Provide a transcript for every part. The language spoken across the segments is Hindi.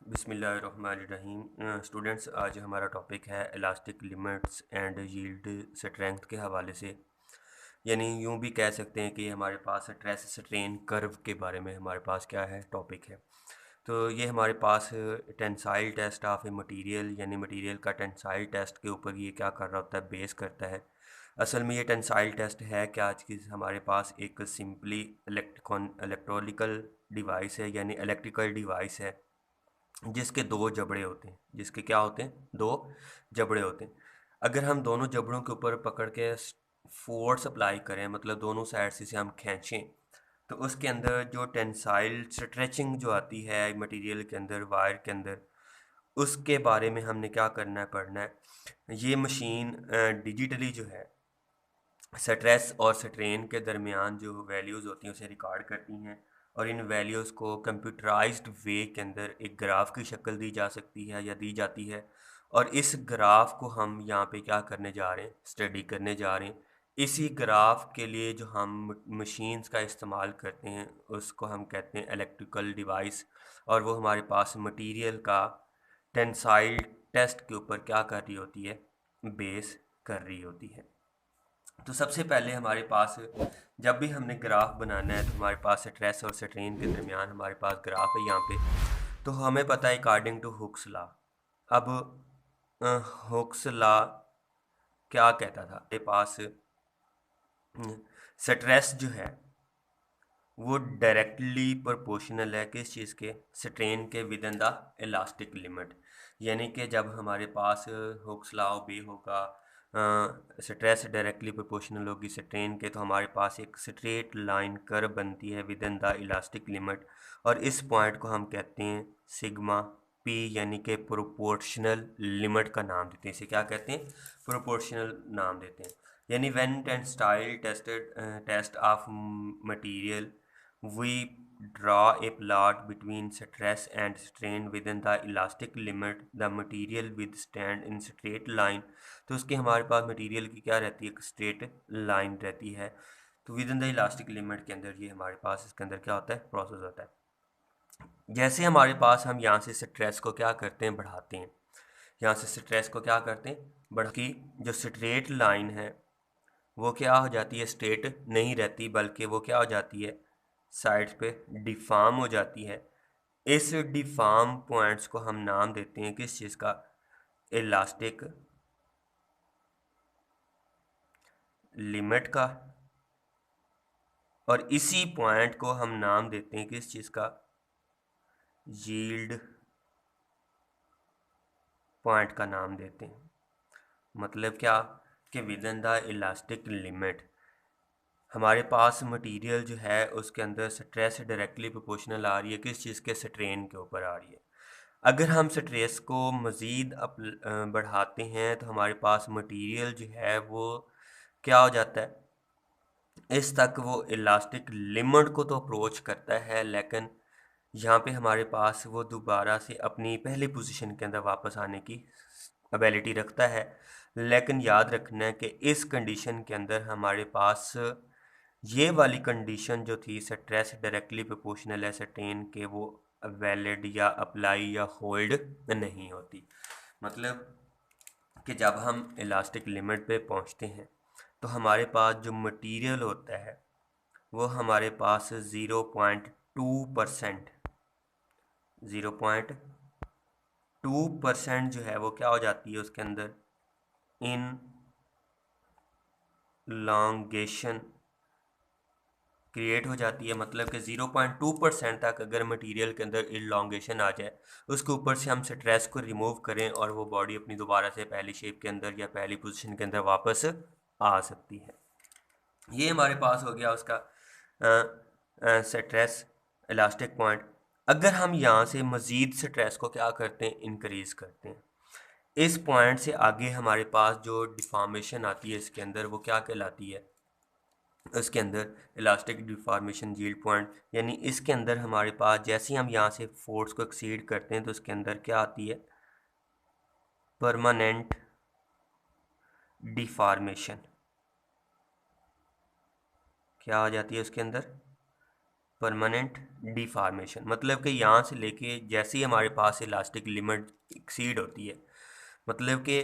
बिस्मिल्लाहिर्रहमानिर्रहीम। स्टूडेंट्स, आज हमारा टॉपिक है elastic limits and yield strength के हवाले से। यानी यूँ भी कह सकते हैं कि हमारे पास स्ट्रेस स्ट्रेन कर्व के बारे में हमारे पास क्या है, टॉपिक है। तो ये हमारे पास tensile test of a material, यानी मटेरियल का टेंसाइल टेस्ट के ऊपर ये क्या कर रहा होता है, बेस करता है। असल में ये टेंसाइल टेस्ट है क्या, आज की हमारे पास एक सिंपली इलेक्ट्रॉनिकल डिवाइस है, यानी इलेक्ट्रिकल डिवाइस है जिसके दो जबड़े होते हैं। जिसके क्या होते हैं, दो जबड़े होते हैं। अगर हम दोनों जबड़ों के ऊपर पकड़ के फोर्स अप्लाई करें, मतलब दोनों साइड से हम खींचें, तो उसके अंदर जो टेंसाइल स्ट्रेचिंग जो आती है मटेरियल के अंदर, वायर के अंदर, उसके बारे में हमने क्या करना है, पढ़ना है। ये मशीन डिजिटली जो है स्ट्रेस और स्ट्रेन के दरमियान जो वैल्यूज़ होती हैं उसे रिकॉर्ड करती हैं, और इन वैल्यूज़ को कंप्यूटराइज्ड वे के अंदर एक ग्राफ की शक्ल दी जा सकती है या दी जाती है। और इस ग्राफ को हम यहाँ पे क्या करने जा रहे हैं, स्टडी करने जा रहे हैं। इसी ग्राफ के लिए जो हम मशीन्स का इस्तेमाल करते हैं उसको हम कहते हैं इलेक्ट्रिकल डिवाइस, और वो हमारे पास मटेरियल का टेंसाइल टेस्ट के ऊपर क्या कर रही होती है, बेस कर रही होती है। तो सबसे पहले हमारे पास जब भी हमने ग्राफ बनाना है तो हमारे पास स्ट्रेस और स्ट्रेन के दरमियान हमारे पास ग्राफ है यहाँ पे। तो हमें पता है अकॉर्डिंग टू हुक्स लॉ। अब हुक्स लॉ क्या कहता था, हमारे पास स्ट्रेस जो है वो डायरेक्टली प्रोपोर्शनल है किस चीज़ के, स्ट्रेन के, with in the elastic limit. यानी कि जब हमारे पास हुक्स लॉ बे होगा, स्ट्रेस डायरेक्टली प्रोपोर्शनल होगी स्ट्रेन के, तो हमारे पास एक स्ट्रेट लाइन कर्व बनती है with in the elastic limit. और इस पॉइंट को हम कहते हैं सिग्मा पी, यानी कि प्रोपोर्शनल लिमिट का नाम देते हैं। इसे क्या कहते हैं, प्रोपोर्शनल नाम देते हैं। यानी when tensile test of material, we draw a plot between stress and strain within the elastic limit, the material withstand in straight line। तो उसके हमारे पास मटेरियल की क्या रहती है, एक स्ट्रेट लाइन रहती है। तो with in the elastic limit के अंदर ये हमारे पास इसके अंदर क्या होता है, प्रोसेस होता है। जैसे हमारे पास हम यहाँ से स्ट्रेस को क्या करते हैं, बढ़ाते हैं। यहाँ से स्ट्रेस को क्या करते हैं, बढ़ की जो स्ट्रेट लाइन है वो क्या हो जाती है, स्ट्रेट नहीं रहती, बल्कि वो क्या हो जाती है, साइड्स पे डिफार्म हो जाती है। इस डिफार्म पॉइंट्स को हम नाम देते हैं किस चीज़ का, इलास्टिक लिमिट का। और इसी पॉइंट को हम नाम देते हैं किस चीज़ का, यील्ड पॉइंट का नाम देते हैं। मतलब क्या कि with in the elastic limit हमारे पास मटेरियल जो है उसके अंदर स्ट्रेस डायरेक्टली प्रोपोर्शनल आ रही है किस चीज़ के, स्ट्रेन के ऊपर आ रही है। अगर हम स्ट्रेस को मज़ीद बढ़ाते हैं तो हमारे पास मटेरियल जो है वो क्या हो जाता है, इस तक वो इलास्टिक लिमिट को तो अप्रोच करता है, लेकिन यहाँ पे हमारे पास वो दोबारा से अपनी पहली पोजीशन के अंदर वापस आने की एबिलिटी रखता है। लेकिन याद रखना है कि इस कंडीशन के अंदर हमारे पास ये वाली कंडीशन जो थी, स्ट्रेस डायरेक्टली प्रोपोर्शनल है स्ट्रेन के, वो वैलिड या अप्लाई या होल्ड नहीं होती। मतलब कि जब हम इलास्टिक लिमिट पे पहुंचते हैं तो हमारे पास जो मटेरियल होता है वो हमारे पास 0.2%, 0.2% जो है वो क्या हो जाती है, उसके अंदर इन लॉन्गेशन क्रिएट हो जाती है। मतलब कि 0.2% तक अगर मटेरियल के अंदर इलॉन्गेशन आ जाए, उसके ऊपर से हम स्ट्रेस को रिमूव करें और वो बॉडी अपनी दोबारा से पहली शेप के अंदर या पहली पोजीशन के अंदर वापस आ सकती है। ये हमारे पास हो गया उसका स्ट्रेस इलास्टिक पॉइंट। अगर हम यहाँ से मज़ीद स्ट्रेस को क्या करते हैं, इंक्रीज़ करते हैं, इस पॉइंट से आगे हमारे पास जो डिफॉर्मेशन आती है इसके अंदर वो क्या कहलाती है, इसके अंदर इलास्टिक डिफॉर्मेशन यील्ड पॉइंट। यानी इसके अंदर हमारे पास जैसे ही हम यहाँ से फोर्स को एक्सीड करते हैं तो इसके अंदर क्या आती है, परमानेंट डिफॉर्मेशन। क्या आ जाती है उसके अंदर, परमानेंट डिफॉर्मेशन, मतलब कि यहाँ से लेके जैसे ही हमारे पास इलास्टिक लिमिट एक्सीड होती है, मतलब कि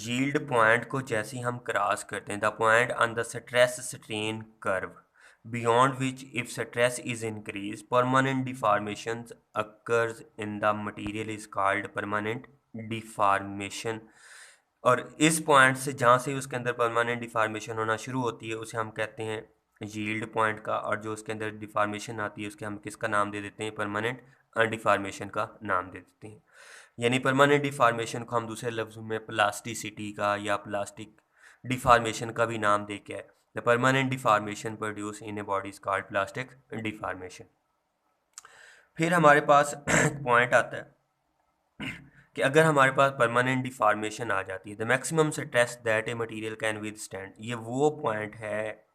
यील्ड पॉइंट को जैसे ही हम क्रॉस करते हैं, the point on the stress strain curve beyond which if stress is increased permanent deformations occurs in the material is called permanent deformation। और इस पॉइंट से जहाँ से उसके अंदर परमानेंट डिफॉर्मेशन होना शुरू होती है उसे हम कहते हैं यील्ड पॉइंट का, और जो उसके अंदर डिफॉर्मेशन आती है उसके हम किसका नाम दे देते हैं, परमानेंट डिफॉर्मेशन का नाम दे देते हैं। यानी परमानेंट डिफॉर्मेशन को हम दूसरे लफ्ज़ों में प्लास्टिसिटी का या प्लास्टिक डिफॉर्मेशन का भी नाम दे के, the permanent deformation produce in a body is called plastic deformation. फिर हमारे पास पॉइंट आता है कि अगर हमारे पास परमानेंट डिफॉर्मेशन आ जाती है, the maximum stress that a material can withstand, ये वो पॉइंट है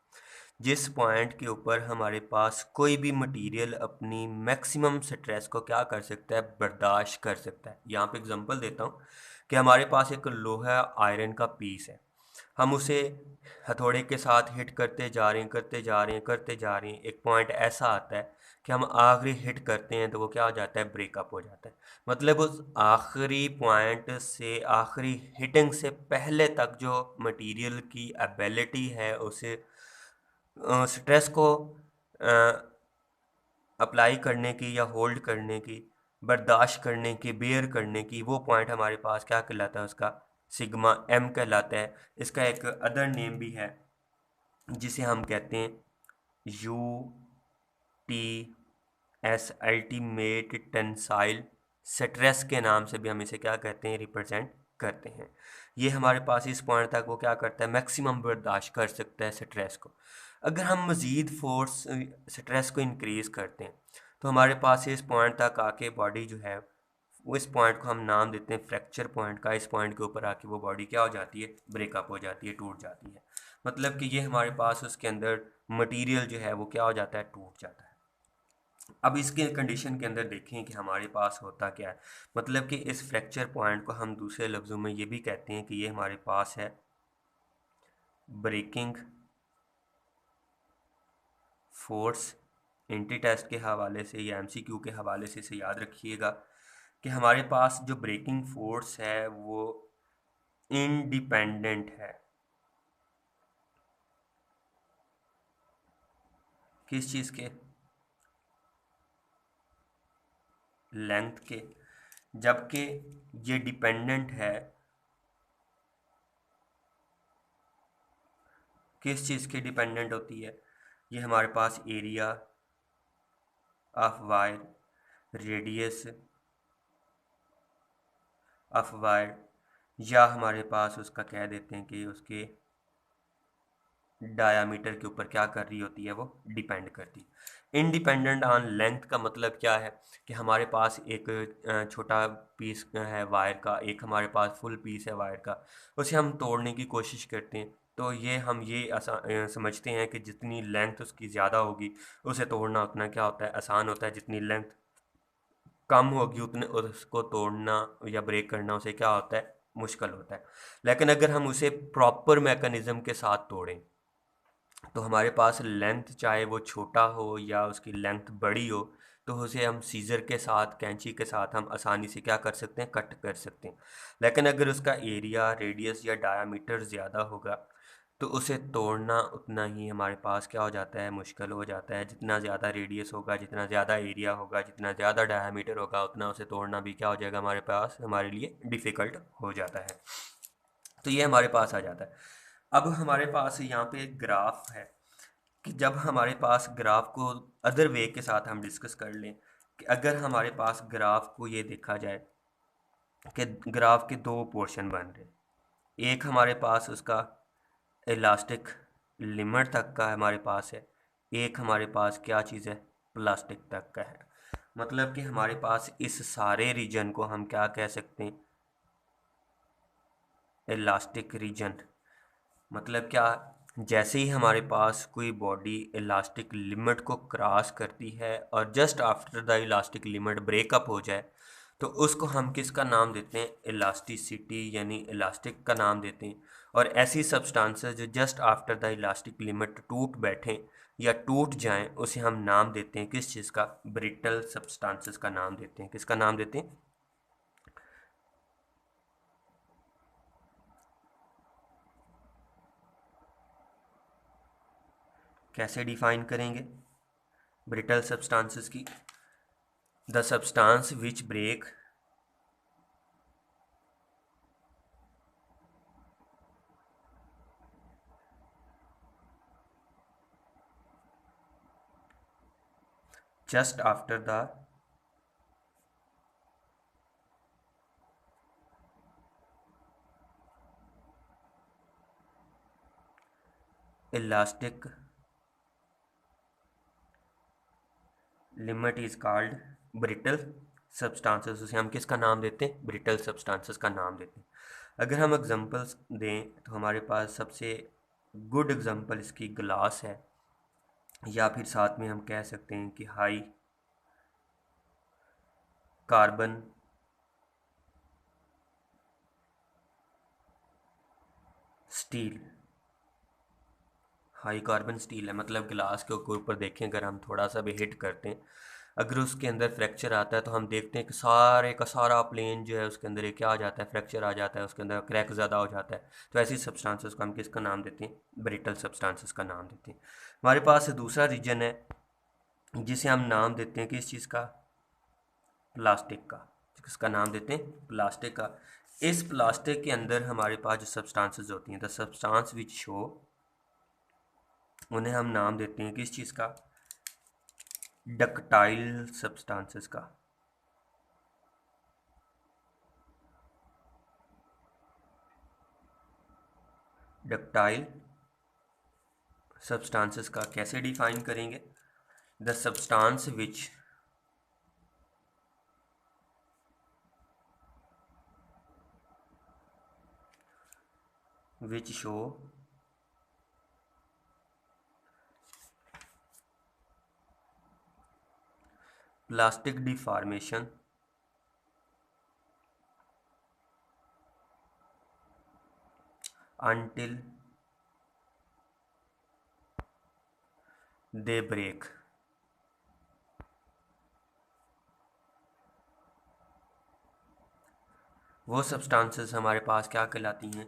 जिस पॉइंट के ऊपर हमारे पास कोई भी मटेरियल अपनी मैक्सिमम स्ट्रेस को क्या कर सकता है, बर्दाश्त कर सकता है। यहाँ पे एग्जांपल देता हूँ कि हमारे पास एक लोहा आयरन का पीस है, हम उसे हथौड़े के साथ हिट करते जा रहे हैं, करते जा रहे हैं, करते जा रहे हैं, एक पॉइंट ऐसा आता है कि हम आखिरी हिट करते हैं तो वो क्या हो जाता है, ब्रेकअप हो जाता है। मतलब उस आखिरी पॉइंट से आखिरी हिटिंग से पहले तक जो मटेरियल की एबिलिटी है उसे स्ट्रेस को अप्लाई करने की या होल्ड करने की, बर्दाश्त करने की, बेयर करने की, वो पॉइंट हमारे पास क्या कहलाता है, उसका सिग्मा एम कहलाता है। इसका एक अदर नेम भी है जिसे हम कहते हैं U T S, ultimate tensile stress के नाम से भी हम इसे क्या कहते हैं, रिप्रेजेंट करते हैं। ये हमारे पास इस पॉइंट तक वो क्या करता है, मैक्सिमम बर्दाश्त कर सकता है स्ट्रेस को। अगर हम मज़ीद फोर्स स्ट्रेस को इंक्रीज़ करते हैं तो हमारे पास इस पॉइंट तक आके बॉडी जो है वो, इस पॉइंट को हम नाम देते हैं फ्रैक्चर पॉइंट का, इस पॉइंट के ऊपर आके वो बॉडी क्या हो जाती है, ब्रेकअप हो जाती है, टूट जाती है। मतलब कि ये हमारे पास उसके अंदर मटेरियल जो है वो क्या हो जाता है, टूट जाता है। अब इसके कंडीशन के अंदर देखें कि हमारे पास होता क्या है, मतलब कि इस फ्रैक्चर पॉइंट को हम दूसरे लफ्ज़ों में ये भी कहते हैं कि ये हमारे पास है ब्रेकिंग फोर्स। एंटी टेस्ट के हवाले से या एमसीक्यू के हवाले से इसे याद रखिएगा कि हमारे पास जो ब्रेकिंग फोर्स है वो इंडिपेंडेंट है किस चीज़ के, लेंथ के, जबकि ये डिपेंडेंट है किस चीज़ की डिपेंडेंट होती है, ये हमारे पास area of wire, radius of wire, या हमारे पास उसका कह देते हैं कि उसके डायामीटर के ऊपर क्या कर रही होती है, वो डिपेंड करती है। इंडिपेंडेंट ऑन लेंथ का मतलब क्या है कि हमारे पास एक छोटा पीस है वायर का, एक हमारे पास फुल पीस है वायर का, उसे हम तोड़ने की कोशिश करते हैं तो ये हम ये समझते हैं कि जितनी लेंथ उसकी ज़्यादा होगी उसे तोड़ना उतना क्या होता है, आसान होता है, जितनी लेंथ कम होगी उतने उसको तोड़ना या ब्रेक करना उसे क्या होता है, मुश्किल होता है। लेकिन अगर हम उसे प्रॉपर मैकेनिज़्म के साथ तोड़ें तो हमारे पास लेंथ चाहे वो छोटा हो या उसकी लेंथ बड़ी हो तो उसे हम सीज़र के साथ, कैंची के साथ हम आसानी से क्या कर सकते हैं, कट कर सकते हैं। लेकिन अगर उसका एरिया, रेडियस या डायामीटर ज़्यादा होगा तो उसे तोड़ना उतना ही हमारे पास क्या हो जाता है, मुश्किल हो जाता है। जितना ज़्यादा रेडियस होगा, जितना ज़्यादा एरिया होगा, जितना ज़्यादा डायामीटर होगा, उतना उसे तोड़ना भी क्या हो जाएगा, हमारे पास, हमारे लिए डिफ़िकल्ट हो जाता है। तो ये हमारे पास आ जाता है। अब हमारे पास यहाँ पे एक ग्राफ है कि जब हमारे पास ग्राफ को अदर वे के साथ हम डिस्कस कर लें कि अगर हमारे पास ग्राफ को ये देखा जाए कि ग्राफ के दो पोर्शन बन रहे, एक हमारे पास उसका इलास्टिक लिमिट तक का हमारे पास है, एक हमारे पास क्या चीज़ है, प्लास्टिक तक का है। मतलब कि हमारे पास इस सारे रीजन को हम क्या कह सकते हैं, इलास्टिक रीजन। मतलब क्या, जैसे ही हमारे पास कोई बॉडी इलास्टिक लिमिट को क्रॉस करती है और just after the elastic limit breakup हो जाए तो उसको हम किसका नाम देते हैं, इलास्टिसिटी यानी इलास्टिक का नाम देते हैं। और ऐसी सब्सटेंसेस जो just after the elastic limit टूट बैठें या टूट जाएं उसे हम नाम देते हैं किस चीज़ का, ब्रिटल सब्सटेंसेस का नाम देते हैं। किसका नाम देते हैं? कैसे डिफाइन करेंगे ब्रिटल सब्सटेंसेस की? The substance which break just after the elastic limit is called brittle substances। उसे हम किसका नाम देते हैं? ब्रिटल सब्सटेंसेस का नाम देते हैं। अगर हम एग्जांपल्स दें तो हमारे पास सबसे गुड एग्जांपल इसकी ग्लास है, या फिर साथ में हम कह सकते हैं कि high carbon steel. High carbon steel है मतलब गिलास के ऊपर देखें, अगर हम थोड़ा सा भी हिट करते हैं, अगर उसके अंदर फ्रैक्चर आता है तो हम देखते हैं कि सारे का सारा प्लेन जो है उसके अंदर ये क्या आ जाता है, फ्रैक्चर आ जाता है, उसके अंदर क्रैक ज़्यादा हो जाता है। तो ऐसी सब्सटेंसेस को हम किसका नाम देते हैं? ब्रिटल सब्सटेंसेस का नाम देते हैं। हमारे पास दूसरा रीजन है जिसे हम नाम देते हैं किस चीज़ का? प्लास्टिक का। किसका नाम देते हैं? प्लास्टिक का। इस प्लास्टिक के अंदर हमारे पास जो सब्सटेंसेस होती हैं, द सब्सटेंस विच शो, उन्हें हम नाम देते हैं किस चीज़ का? डक्टाइल सब्सटेंसेस का। डक्टाइल सब्सटेंसेस का कैसे डिफाइन करेंगे? The substance which show plastic deformation until they break। वो सब्सटेंसेस हमारे पास क्या कहलाती हैं?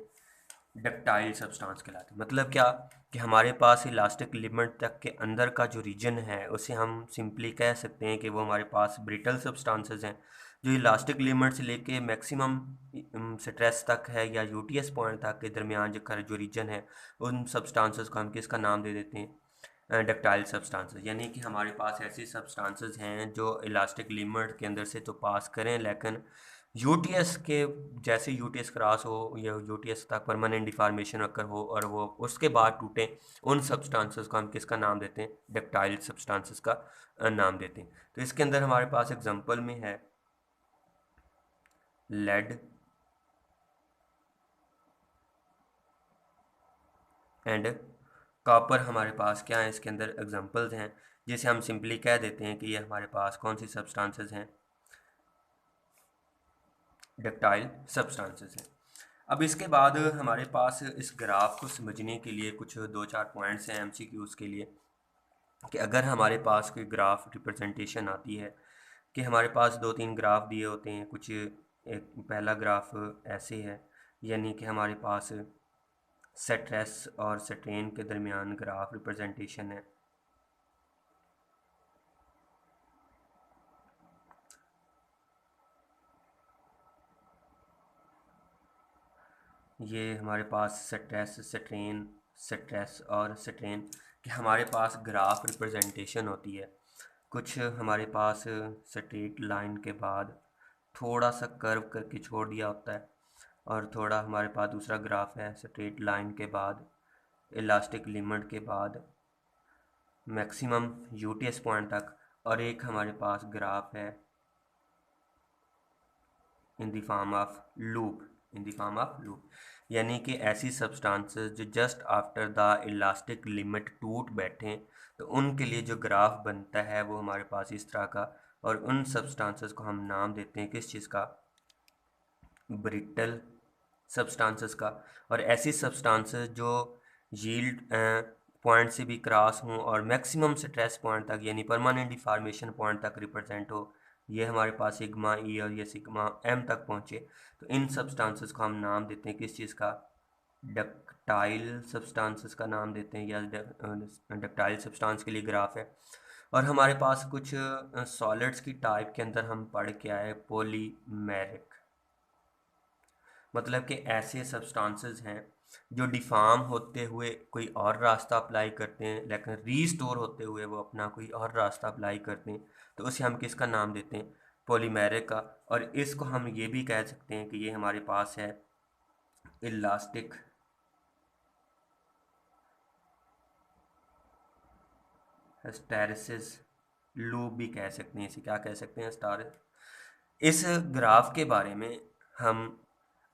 डक्टाइल सब्सटेंस कहलाती है। मतलब क्या कि हमारे पास इलास्टिक लिमिट तक के अंदर का जो रीजन है उसे हम सिंपली कह सकते हैं कि वो हमारे पास ब्रिटल सब्सटेंसेस हैं। जो इलास्टिक लिमिट से लेके मैक्सिमम स्ट्रेस तक है या यूटीएस पॉइंट तक के दरमियान जो रीजन है, उन सब्सटेंसेस को हम किसका नाम दे देते हैं? Ductile substances. यानी कि हमारे पास ऐसी सब्सटेंसेस हैं जो इलास्टिक लिमिट के अंदर से तो पास करें, लेकिन यूटीएस के जैसे यूटीएस क्रॉस हो या यूटीएस तक परमानेंट डिफॉर्मेशन अकर हो और वो उसके बाद टूटे, उन सब्सटेंसेस को हम किसका नाम देते हैं? डक्टाइल सब्सटेंसेस का नाम देते हैं। तो इसके अंदर हमारे पास एग्जांपल में है लेड एंड कॉपर। हमारे पास क्या है इसके अंदर एग्जांपल्स हैं जिसे हम सिंपली कह देते हैं कि ये हमारे पास कौन सी सब्सटेंसेस हैं? डक्टाइल सब्सटेंसेस हैं। अब इसके बाद हमारे पास इस ग्राफ को समझने के लिए कुछ दो चार पॉइंट्स हैं एमसीक्यूज़ के लिए, कि अगर हमारे पास कोई ग्राफ रिप्रेजेंटेशन आती है कि हमारे पास दो तीन ग्राफ दिए होते हैं, कुछ एक पहला ग्राफ ऐसे है, यानी कि हमारे पास स्ट्रेस और स्ट्रेन के दरमियान ग्राफ रिप्रेजेंटेशन है। ये हमारे पास स्ट्रेस और स्ट्रेन कि हमारे पास ग्राफ रिप्रेजेंटेशन होती है। कुछ हमारे पास स्ट्रेट लाइन के बाद थोड़ा सा कर्व करके छोड़ दिया होता है, और थोड़ा हमारे पास दूसरा ग्राफ है स्ट्रेट लाइन के बाद इलास्टिक लिमिट के बाद मैक्सिमम यूटीएस पॉइंट तक, और एक हमारे पास ग्राफ है in the form of loop. यानी कि ऐसी सब्सटेंसेस जो just after the elastic limit टूट बैठे, तो उनके लिए जो ग्राफ बनता है वो हमारे पास इस तरह का, और उन सब्सटेंसेस को हम नाम देते हैं किस चीज़ का? ब्रिटल सब्सटेंसेस का। और ऐसी सब्सटेंसेस जो यील्ड पॉइंट से भी क्रॉस हों और मैक्सिमम स्ट्रेस पॉइंट तक यानी परमानेंट डिफॉर्मेशन पॉइंट तक रिप्रेजेंट हो, ये हमारे पास सिग्मा ई और ये सिग्मा एम तक पहुँचे, तो इन सब्सटेंसेस को हम नाम देते हैं किस चीज़ का, डक्टाइल सब्सटेंसेस का नाम देते हैं, या डक्टाइल सब्सटेंस के लिए ग्राफ है। और हमारे पास कुछ सॉलिड्स की टाइप के अंदर हम पढ़ के आए पॉलीमेरिक, मतलब कि ऐसे सब्सटेंसेस हैं जो डिफॉर्म होते हुए कोई और रास्ता अप्लाई करते हैं, लेकिन रीस्टोर होते हुए वो अपना कोई और रास्ता अप्लाई करते हैं, तो उसे हम किसका नाम देते हैं, पॉलीमेरिक का। और इसको हम ये भी कह सकते हैं कि ये हमारे पास है इलास्टिक हिस्टैरिसीस लूप भी कह सकते हैं, इसे क्या कह सकते हैं, स्टार। इस ग्राफ के बारे में हम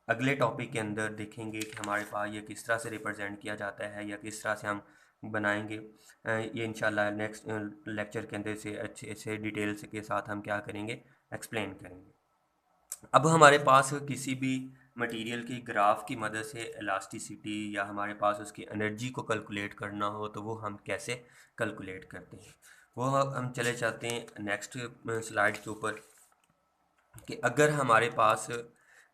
अगले टॉपिक के अंदर देखेंगे कि हमारे पास ये किस तरह से रिप्रेजेंट किया जाता है या किस तरह से हम बनाएंगे। ये इंशाल्लाह नेक्स्ट लेक्चर के अंदर से अच्छे से डिटेल्स के साथ हम क्या करेंगे, एक्सप्लेन करेंगे। अब हमारे पास किसी भी मटेरियल की ग्राफ की मदद से इलास्टिसिटी या हमारे पास उसकी एनर्जी को कैलकुलेट करना हो तो वो हम कैसे कैलकुलेट करते हैं, वो हम चले जाते हैं नेक्स्ट स्लाइड के ऊपर। कि अगर हमारे पास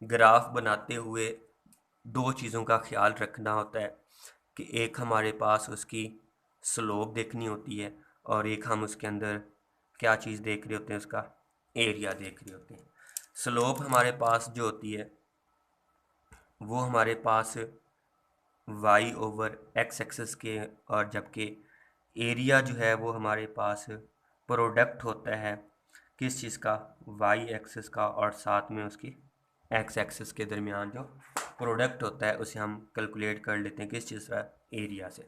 ग्राफ बनाते हुए दो चीज़ों का ख्याल रखना होता है कि एक हमारे पास उसकी स्लोप देखनी होती है और एक हम उसके अंदर क्या चीज़ देख रहे होते हैं, उसका एरिया देख रहे होते हैं। स्लोप हमारे पास जो होती है वो हमारे पास y ओवर x एक्सेस के, और जबकि एरिया जो है वो हमारे पास प्रोडक्ट होता है किस चीज़ का, y एक्सेस का और साथ में उसकी x एक्सेस के दरमियान जो प्रोडक्ट होता है उसे हम कैलकुलेट कर लेते हैं किस चीज़ का, एरिया से।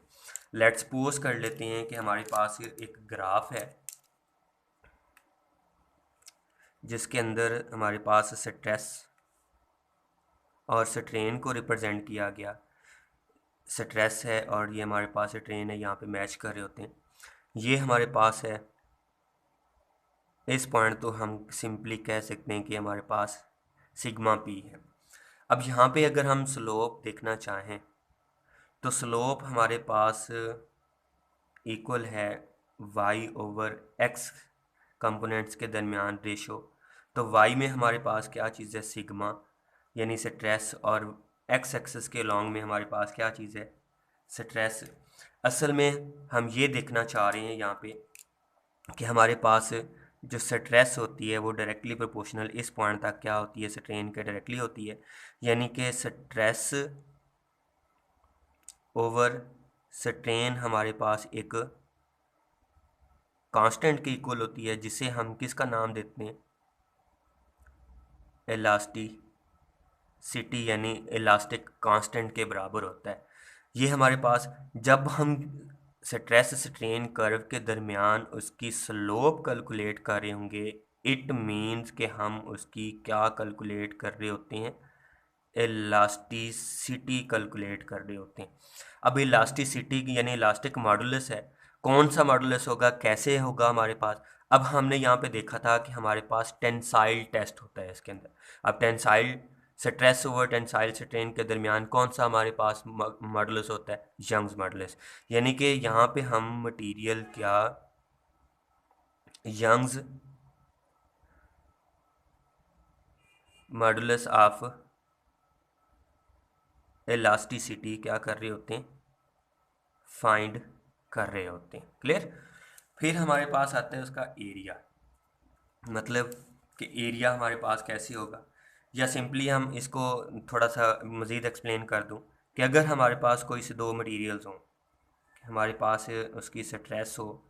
लेट्स सपोज कर लेते हैं कि हमारे पास एक ग्राफ है जिसके अंदर हमारे पास स्ट्रेस और स्ट्रेन को रिप्रेजेंट किया गया। स्ट्रेस है और ये हमारे पास स्ट्रेन है, यहाँ पे मैच कर रहे होते हैं। ये हमारे पास है इस पॉइंट, तो हम सिंपली कह सकते हैं कि हमारे पास सिग्मा पी है। अब यहाँ पे अगर हम स्लोप देखना चाहें तो स्लोप हमारे पास इक्वल है y ओवर x कंपोनेंट्स के दरमियान रेशो। तो y में हमारे पास क्या चीज़ है, सिग्मा यानी स्ट्रेस, और x एक्सिस के लॉन्ग में हमारे पास क्या चीज़ है, स्ट्रेस। असल में हम ये देखना चाह रहे हैं यहाँ पे कि हमारे पास जो स्ट्रेस होती है वो डायरेक्टली प्रोपोर्शनल इस पॉइंट तक क्या होती है, स्ट्रेन के डायरेक्टली होती है। यानी कि स्ट्रेस ओवर स्ट्रेन हमारे पास एक कांस्टेंट के इक्वल होती है जिसे हम किसका नाम देते हैं, इलास्टिसिटी, यानी इलास्टिक कांस्टेंट के बराबर होता है। ये हमारे पास जब हम स्ट्रेस स्ट्रेन कर्व के दरमियान उसकी स्लोप कैलकुलेट कर रहे होंगे, इट मीन्स कि हम उसकी क्या कैलकुलेट कर रहे होते हैं, इलास्टिसिटी कैलकुलेट कर रहे होते हैं। अब इलास्टिसिटी यानी इलास्टिक मॉडुलस है, कौन सा मॉडुलस होगा, कैसे होगा हमारे पास। अब हमने यहाँ पे देखा था कि हमारे पास टेंसाइल टेस्ट होता है इसके अंदर। अब tensile stress over tensile strain के दरमियान कौन सा हमारे पास मॉडुलस होता है, यंग्स मॉडुलस। यानी कि यहाँ पे हम मटेरियल क्या यंग्स मॉडुलस ऑफ इलास्टिसिटी क्या कर रहे होते हैं, फाइंड कर रहे होते हैं। क्लियर। फिर हमारे पास आता है उसका एरिया, मतलब कि एरिया हमारे पास कैसे होगा, या सिंपली हम इसको थोड़ा सा मज़ीद एक्सप्लेन कर दूं कि अगर हमारे पास कोई से दो मटेरियल्स हों, हमारे पास उसकी स्ट्रेस हो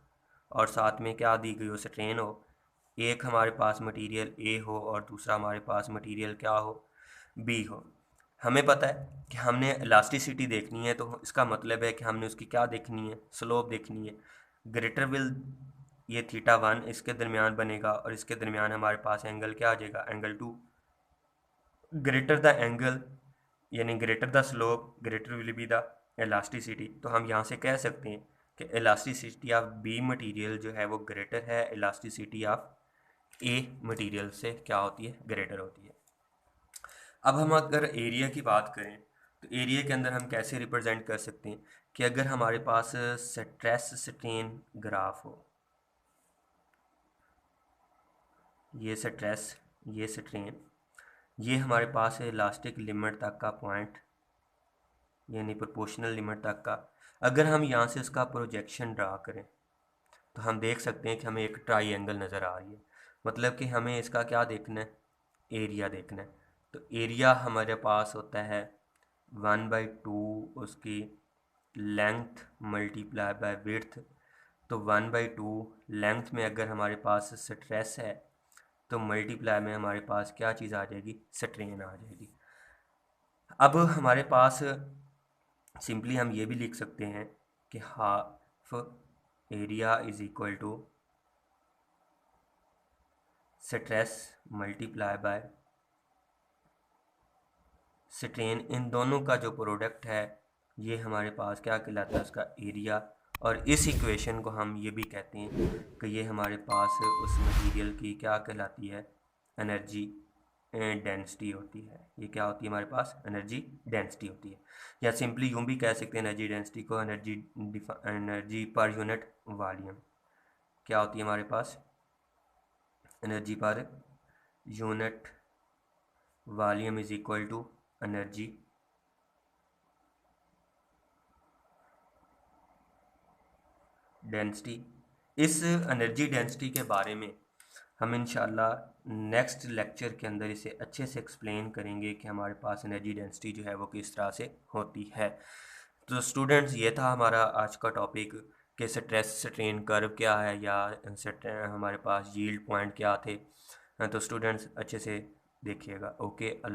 और साथ में क्या दी गई हो, स्ट्रेन हो। एक हमारे पास मटेरियल ए हो और दूसरा हमारे पास मटेरियल क्या हो, बी हो। हमें पता है कि हमने इलास्टिसिटी देखनी है, तो इसका मतलब है कि हमने उसकी क्या देखनी है, स्लोप देखनी है। ग्रेटर विल ये θ1 इसके दरमियान बनेगा और इसके दरमियान हमारे पास एंगल क्या आ जाएगा, एंगल 2। ग्रेटर द एंगल यानी greater the slope greater will be the elasticity. तो हम यहाँ से कह सकते हैं कि इलास्टिसिटी ऑफ बी मटेरियल जो है वो ग्रेटर है इलास्टिसिटी ऑफ ए मटेरियल से क्या होती है, ग्रेटर होती है। अब हम अगर एरिया की बात करें तो एरिया के अंदर हम कैसे रिप्रेजेंट कर सकते हैं कि अगर हमारे पास स्ट्रेस स्ट्रेन ग्राफ हो, ये स्ट्रेस, ये स्ट्रेन, ये हमारे पास है इलास्टिक लिमिट तक का पॉइंट, यानी प्रोपोर्शनल लिमिट तक का। अगर हम यहाँ से इसका प्रोजेक्शन ड्रा करें तो हम देख सकते हैं कि हमें एक ट्राइंगल नज़र आ रही है। मतलब कि हमें इसका क्या देखना है, एरिया देखना है। तो एरिया हमारे पास होता है 1/2 उसकी लेंथ मल्टीप्लाई बाय विड्थ। तो 1/2 लेंथ में अगर हमारे पास स्ट्रेस है तो मल्टीप्लाई में हमारे पास क्या चीज़ आ जाएगी, स्ट्रेन आ जाएगी। अब हमारे पास सिंपली हम ये भी लिख सकते हैं कि half area is equal to stress multiply by strain. इन दोनों का जो प्रोडक्ट है ये हमारे पास क्या कहलाता है, उसका एरिया। और इस इक्वेशन को हम ये भी कहते हैं कि ये हमारे पास उस मटेरियल की क्या कहलाती है, एनर्जी डेंसिटी होती है। ये क्या होती है हमारे पास, एनर्जी डेंसिटी होती है। या सिंपली यूँ भी कह सकते हैं एनर्जी डेंसिटी को एनर्जी पर यूनिट वॉल्यूम। क्या होती है हमारे पास, energy per unit volume is equal to energy density. इस एनर्जी डेंसिटी के बारे में हम इंशाल्लाह नेक्स्ट लेक्चर के अंदर इसे अच्छे से एक्सप्लेन करेंगे कि हमारे पास एनर्जी डेंसिटी जो है वो किस तरह से होती है। तो स्टूडेंट्स, ये था हमारा आज का टॉपिक कि स्ट्रेस स्ट्रेन कर्व क्या है, या हमारे पास यील्ड पॉइंट क्या थे। तो स्टूडेंट्स अच्छे से देखिएगा। ओके, अल्लाह।